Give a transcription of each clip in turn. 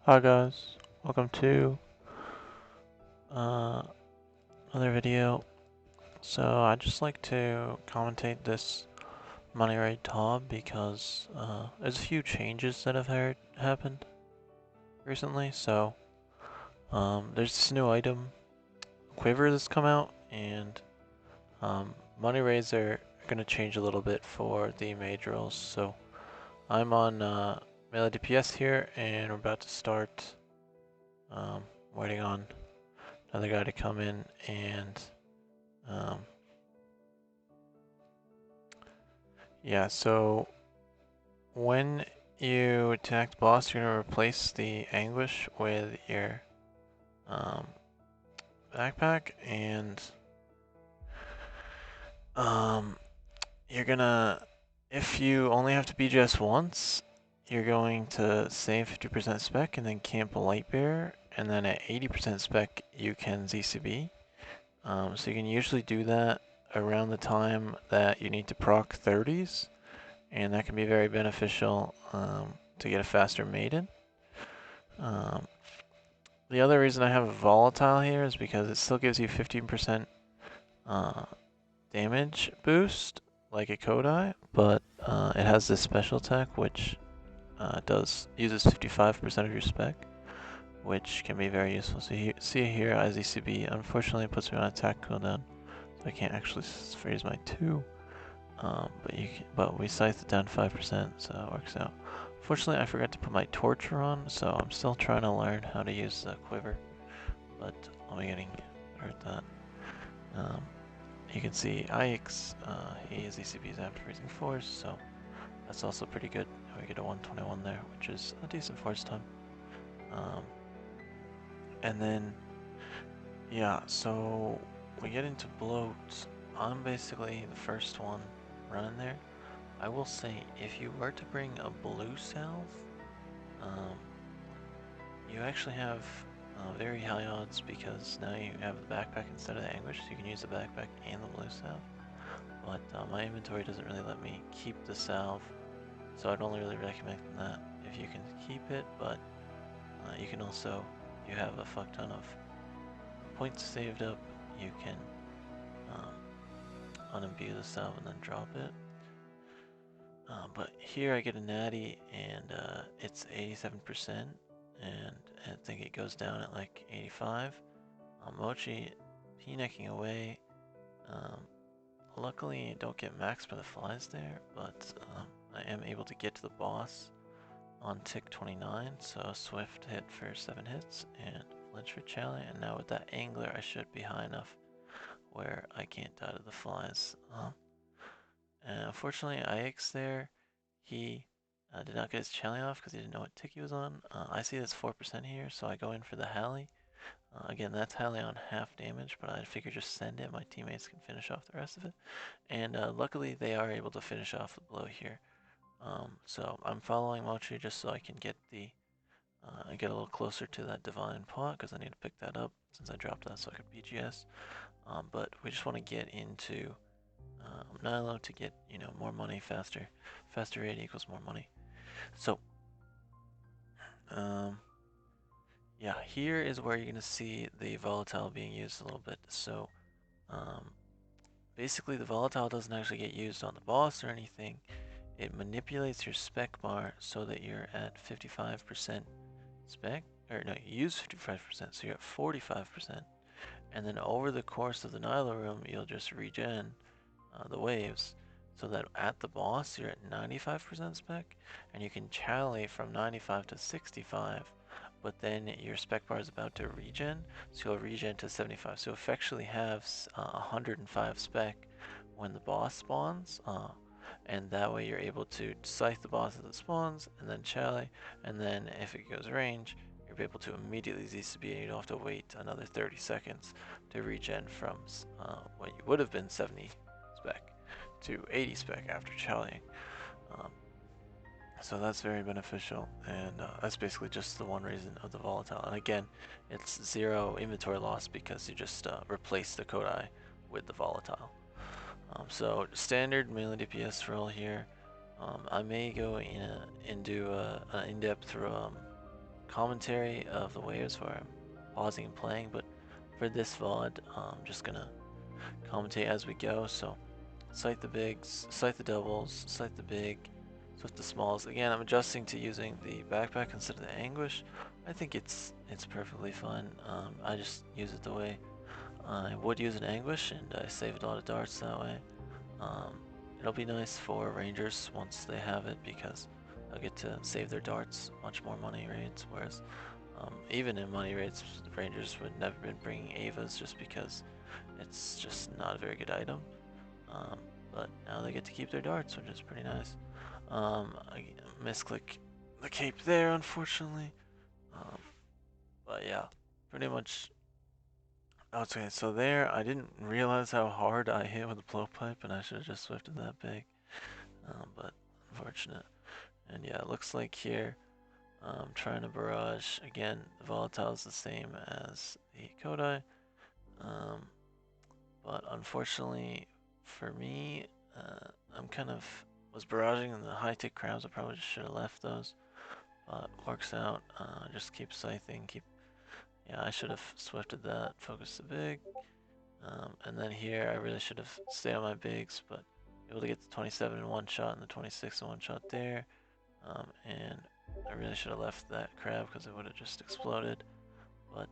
Hi guys, welcome to uh, another video. So I'd just like to commentate this money rate top because there's a few changes that have happened recently. So there's this new item, Quiver, that's come out, and money rates are going to change a little bit for the major roles. So I'm on melee DPS here, and we're about to start waiting on another guy to come in and um, yeah, so when you attack the boss, you're gonna replace the anguish with your um, backpack, and um, you're gonna, if you only have to BGS once, you're going to save 50% spec and then camp a light bearer, and then at 80% spec you can ZCB. So you can usually do that around the time that you need to proc 30s, and that can be very beneficial to get a faster Maiden. Um, the other reason I have a volatile here is because it still gives you 15% damage boost, like a Kodai, but it has this special tech which uses 55% of your spec, which can be very useful. So you see here, IZCB unfortunately puts me on attack cooldown, so I can't actually freeze my 2. But we scythe it down 5%, so it works out. Fortunately, I forgot to put my torture on, so I'm still trying to learn how to use the quiver, but I'll be getting better at that. You can see IX, he is ECBs after freezing force, so that's also pretty good. We get a 121 there, which is a decent force time. And then, yeah, so we get into Bloat. I'm basically the first one running there. I will say, if you were to bring a blue salve, you actually have very high odds because now you have the backpack instead of the anguish, so you can use the backpack and the blue salve. But my inventory doesn't really let me keep the salve, so I'd only really recommend that if you can keep it, but you can also, you have a fuck ton of points saved up, you can unimbue the salve and then drop it. But here I get a natty and it's 87%, and I think it goes down at like 85. Mochi p-necking away. Luckily, I don't get maxed by the flies there, but I am able to get to the boss on tick 29, so swift hit for 7 hits and flinch for Chally, and now with that angler I should be high enough where I can't die to the flies. And unfortunately, IX there, he did not get his Chally off because he didn't know what tick he was on. I see that's 4% here, so I go in for the Halley. Again, that's Halley on half damage, but I figure just send it, my teammates can finish off the rest of it. And luckily they are able to finish off the blow here. So I'm following Mochi just so I can get get a little closer to that divine pot, because I need to pick that up since I dropped that so I could BGS. But we just want to get into Nylo to get, more money faster. Faster rate equals more money. So, yeah, here is where you're going to see the volatile being used a little bit. So, basically the volatile doesn't actually get used on the boss or anything. It manipulates your spec bar so that you're at 55% spec, or no, you use 55%, so you're at 45%. And then over the course of the Nylo room, you'll just regen the waves so that at the boss, you're at 95% spec, and you can chally from 95 to 65, but then your spec bar is about to regen, so you'll regen to 75. So you effectively have 105 spec when the boss spawns, and that way you're able to scythe the boss as it spawns, and then chally, and then if it goes range, you're able to immediately ZCB, and you don't have to wait another 30 seconds to regen from what you would have been 70 spec to 80 spec after challying. So that's very beneficial, and that's basically just the one reason of the volatile. And again, it's 0 inventory loss because you just replace the Kodai with the volatile. So standard melee DPS roll here. I may go in and do an in-depth commentary of the waves where I'm pausing and playing, but for this VOD, I'm just gonna commentate as we go. So sight the bigs, sight the doubles, sight the big, sight the smalls. Again, I'm adjusting to using the backpack instead of the anguish. I think it's perfectly fine. I just use it the way I would use an anguish, and I saved a lot of darts that way. Um, it'll be nice for rangers once they have it because they'll get to save their darts much more money raids, whereas even in money raids, rangers would never been bringing Avas just because it's just not a very good item. Um, but now they get to keep their darts, which is pretty nice. I misclick the cape there, unfortunately. Um, but yeah, pretty much. Okay, so there, I didn't realize how hard I hit with the blow pipe, and I should have just swifted that big. But unfortunate. And yeah, it looks like here, trying to barrage. Again, the volatile is the same as the Kodai. Um, but unfortunately for me, I'm kind of was barraging in the high tick crabs. I probably just should have left those, but works out. Just keep scything, yeah, I should have swifted that, focus the big. And then here, I really should have stayed on my bigs, but able to get the 27 in one shot and the 26 in one shot there. And I really should have left that crab because it would have just exploded. But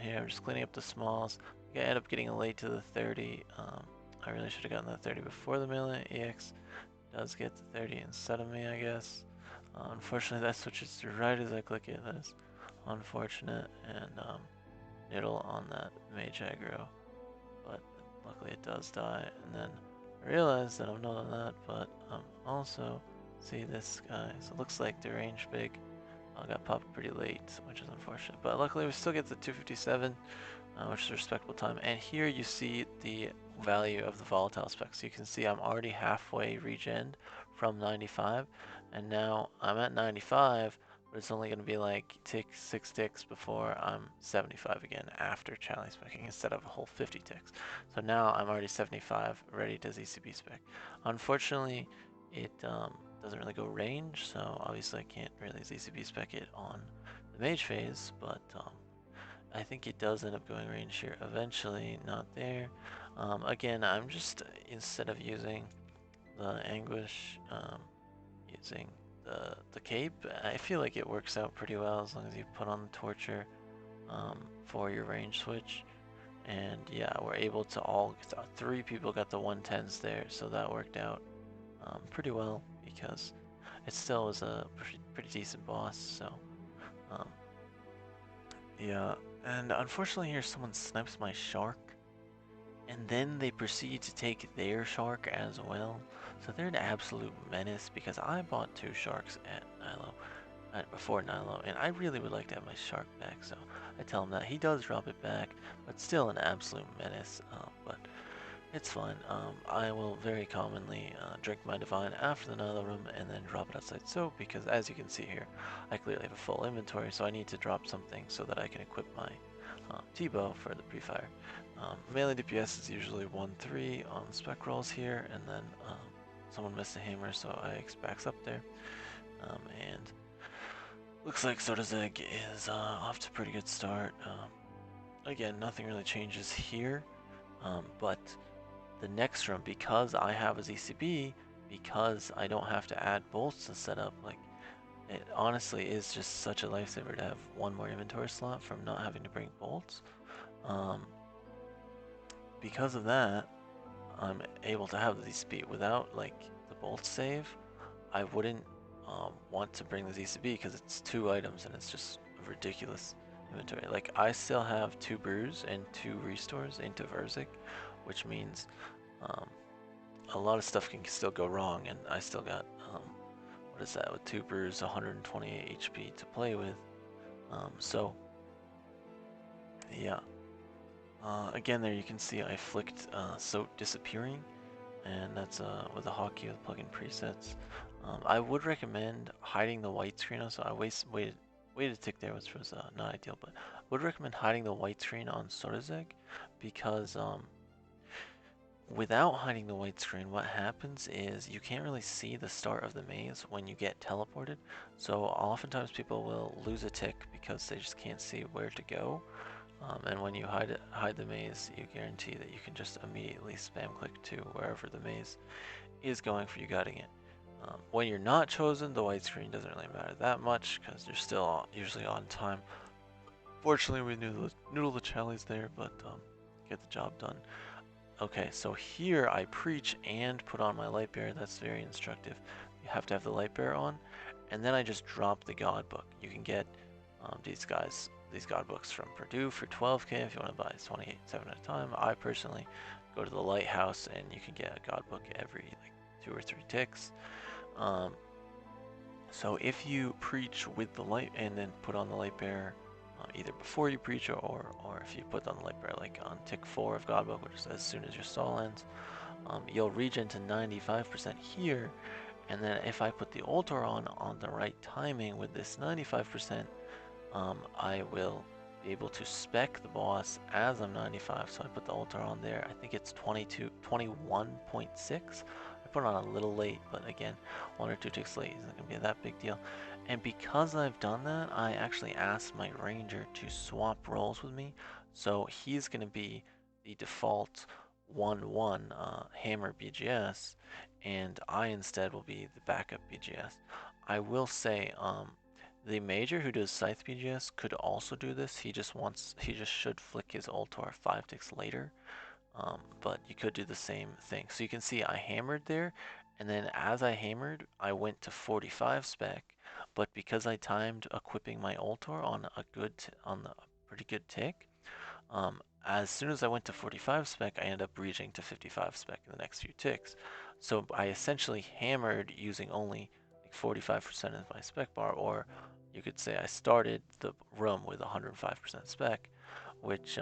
here, I'm just cleaning up the smalls. I end up getting late to the 30. I really should have gotten that 30 before the melee. EX does get the 30 instead of me, I guess. Unfortunately, that switches to right as I click it. That is unfortunate. And Nylo on that mage aggro. But luckily it does die. And then I realized that I'm not on that, but also see this guy. So it looks like the range big got popped pretty late, which is unfortunate. But luckily we still get the 257, which is a respectable time. And here you see the value of the volatile spec. So you can see I'm already halfway regen from 95, and now I'm at 95, but it's only going to be like 6 ticks before I'm 75 again after challenge specking instead of a whole 50 ticks. So now I'm already 75, ready to ZCB spec. Unfortunately, it doesn't really go range, so obviously I can't really ZCB spec it on the mage phase, but I think it does end up going range here eventually, not there. Again, I'm just, instead of using the anguish, using the cape. I feel like it works out pretty well as long as you put on the torture for your range switch. And yeah, we're able to all, 3 people got the 110s there, so that worked out pretty well because it still was a pretty decent boss. So um, yeah, and unfortunately here someone snipes my shark, and then they proceed to take their shark as well. So they're an absolute menace because I bought 2 sharks at Nylo, before Nylo, and I really would like to have my shark back. So I tell him that. He does drop it back, but still an absolute menace. But it's fine. I will very commonly drink my divine after the Nylo room and then drop it outside soap because, as you can see here, I clearly have a full inventory, so I need to drop something so that I can equip my T-bow for the pre-fire. Melee DPS is usually 1-3 on spec rolls here, and then someone missed a hammer, so Ix backs up there. And looks like Sotezeg is off to a pretty good start. Again, nothing really changes here, but the next room, because I have a ZCB, because I don't have to add bolts to set up, like, it honestly is just such a lifesaver to have one more inventory slot from not having to bring bolts. Because of that, I'm able to have the ZCB. Without, like, the bolt save, I wouldn't want to bring the ZCB because it's 2 items and it's just a ridiculous inventory. Like, I still have 2 brews and 2 restores into verzik, which means a lot of stuff can still go wrong, and I still got, what is that, with 2 brews, 128 HP to play with. So, yeah. Again, there you can see I flicked Sote disappearing, and that's with the hockey with plugin presets. I would recommend hiding the white screen on, so I waited a tick there, which was not ideal, but I would recommend hiding the white screen on Sotezeg because without hiding the white screen, what happens is you can't really see the start of the maze when you get teleported. So oftentimes people will lose a tick because they just can't see where to go. And when you hide the maze, you guarantee that you can just immediately spam click to wherever the maze is going for you guiding it. When you're not chosen, the white screen doesn't really matter that much because you're still usually on time. Fortunately, we noodle the challies there, but get the job done. Okay, so here I preach and put on my light bearer. That's very instructive. You have to have the light bearer on, and then I just drop the god book. You can get these god books from Purdue for 12K if you want to buy 28/7 at a time. I personally go to the lighthouse and you can get a god book every like 2 or 3 ticks. Um, so if you preach with the light and then put on the light bearer, either before you preach or if you put on the light bearer like on tick 4 of Godbook, which is as soon as your stall ends, you'll regen to 95% here. And then if I put the altar on the right timing with this 95%, I will be able to spec the boss as I'm 95. So I put the altar on there. I think it's 21.6. I put it on a little late, but again, 1 or 2 ticks late isn't going to be that big deal. And because I've done that, I actually asked my ranger to swap roles with me. So he's going to be the default 1/1 hammer BGS, and I instead will be the backup BGS. I will say, the major who does Scythe BGS could also do this. He just should flick his Ultor 5 ticks later. But you could do the same thing. So you can see I hammered there, and then as I hammered, I went to 45 spec. But because I timed equipping my Ultor on a pretty good tick, as soon as I went to 45 spec, I ended up reaching to 55 spec in the next few ticks. So I essentially hammered using only like 45% of my spec bar, or you could say I started the room with 105% spec, which,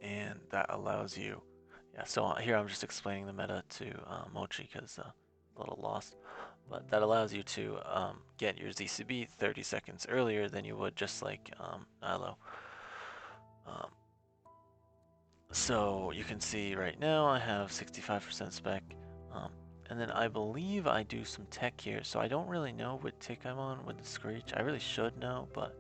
and that allows you, yeah, so here I'm just explaining the meta to Mochi because a little lost, but that allows you to get your ZCB 30 seconds earlier than you would just like Nylo. Um, So you can see right now I have 65% spec. Um, and then I believe I do some tech here. So I don't really know what tick I'm on with the Screech. I really should know, but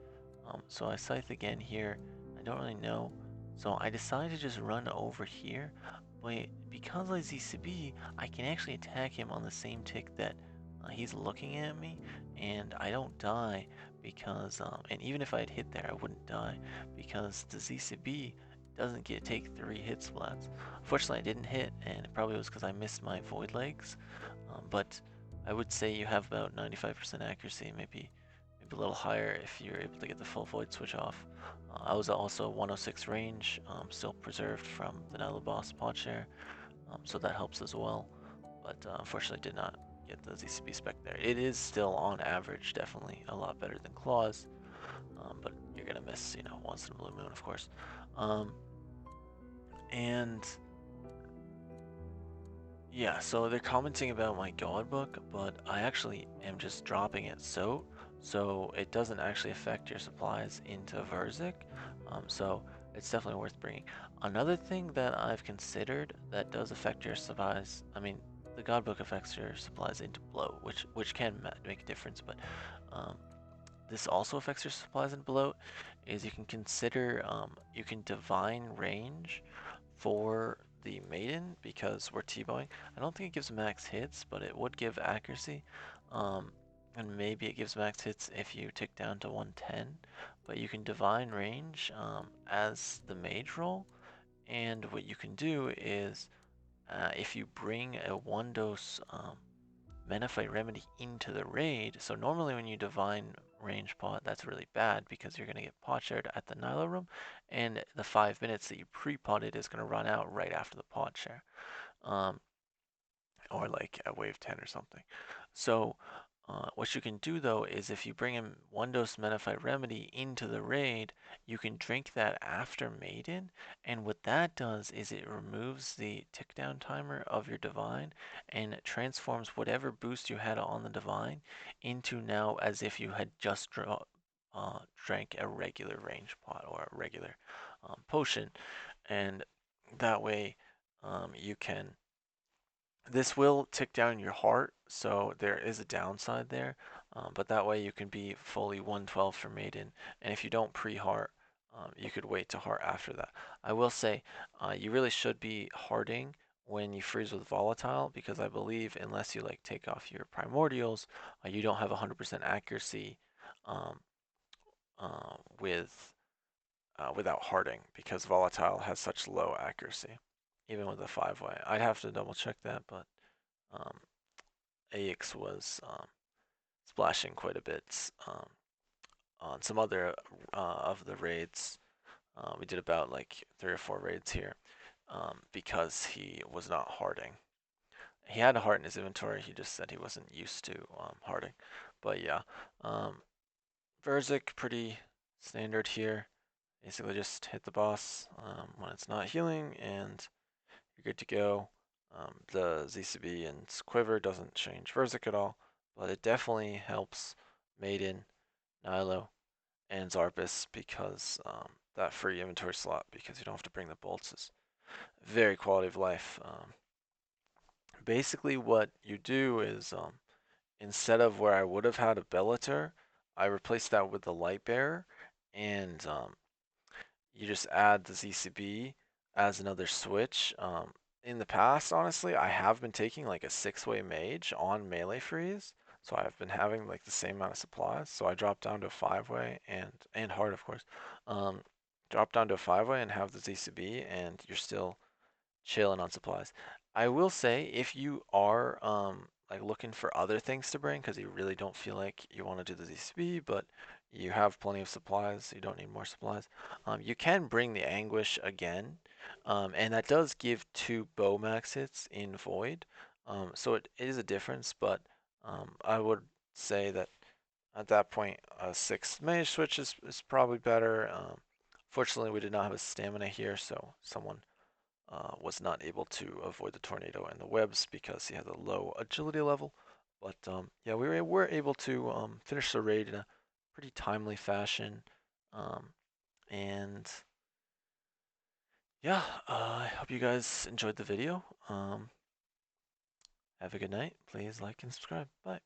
so I scythe again here. I don't really know. So I decided to just run over here. But because I ZCB, I can actually attack him on the same tick that he's looking at me. And I don't die because, and even if I had hit there, I wouldn't die because the ZCB doesn't take 3 hit splats. Unfortunately, I didn't hit, and it probably was because I missed my void legs. But I would say you have about 95% accuracy, maybe a little higher if you're able to get the full void switch off. I was also 106 range, still preserved from the Nylo boss pod share, so that helps as well. But unfortunately, did not get the ZCB spec there. It is still on average definitely a lot better than Claws, but you're gonna miss, once in a blue moon, of course. Um, and yeah, so they're commenting about my god book, but I actually am just dropping it so it doesn't actually affect your supplies into verzik. So it's definitely worth bringing. Another thing that I've considered that does affect your supplies, I mean, the god book affects your supplies into bloat, which can make a difference, but um, this also affects your supplies in bloat. Is you can consider you can divine range for the Maiden because we're T-bowing. I don't think it gives max hits, but it would give accuracy. And maybe it gives max hits if you tick down to 110. But you can divine range as the mage role. And what you can do is if you bring a 1 dose Menafite Remedy into the raid, so normally when you divine range pot, that's really bad because you're going to get pot shared at the Nylo room, and the 5 minutes that you pre-potted is going to run out right after the pot share, um, or like at wave 10 or something. So what you can do though is if you bring in 1 dose Menafite Remedy into the raid, you can drink that after Maiden, and what that does is it removes the tick down timer of your Divine and it transforms whatever boost you had on the Divine into now as if you had just drank a regular range pot or a regular potion, and that way you can. This will tick down your heart, so there is a downside there. But that way you can be fully 112 for Maiden, and if you don't pre-heart, you could wait to heart after that. I will say, you really should be hearting when you freeze with volatile, because I believe unless you like take off your primordials, you don't have 100% accuracy um, with without hearting, because volatile has such low accuracy, even with a 5-way. I'd have to double check that, but um, AX was splashing quite a bit on some other of the raids. We did about like 3 or 4 raids here because he was not harding. He had a heart in his inventory. He just said he wasn't used to harding. But yeah, verzik pretty standard here. Basically, just hit the boss when it's not healing, and you're good to go. The ZCB and Quiver doesn't change verzik at all, but it definitely helps Maiden, Nylo, and xarp because that free inventory slot, because you don't have to bring the bolts, is very quality of life. Basically, what you do is instead of where I would have had a Bellator, I replaced that with the Light Bearer, and you just add the ZCB as another switch. In the past, honestly, I have been taking like a 6-way mage on melee freeze, so I've been having like the same amount of supplies. So I dropped down to a 5-way and hard, of course. Drop down to a 5-way and have the ZCB, and you're still chilling on supplies. I will say, if you are like looking for other things to bring because you really don't feel like you want to do the ZCB, but you have plenty of supplies, so you don't need more supplies, you can bring the Anguish again, and that does give 2 bow max hits in Void, so it is a difference, but I would say that at that point a 6th mage switch is probably better. Fortunately, we did not have a stamina here, so someone was not able to avoid the tornado and the webs because he has a low agility level. But yeah, were able to finish the raid in a pretty timely fashion. Um, and yeah, I hope you guys enjoyed the video. Have a good night. Please like and subscribe. Bye.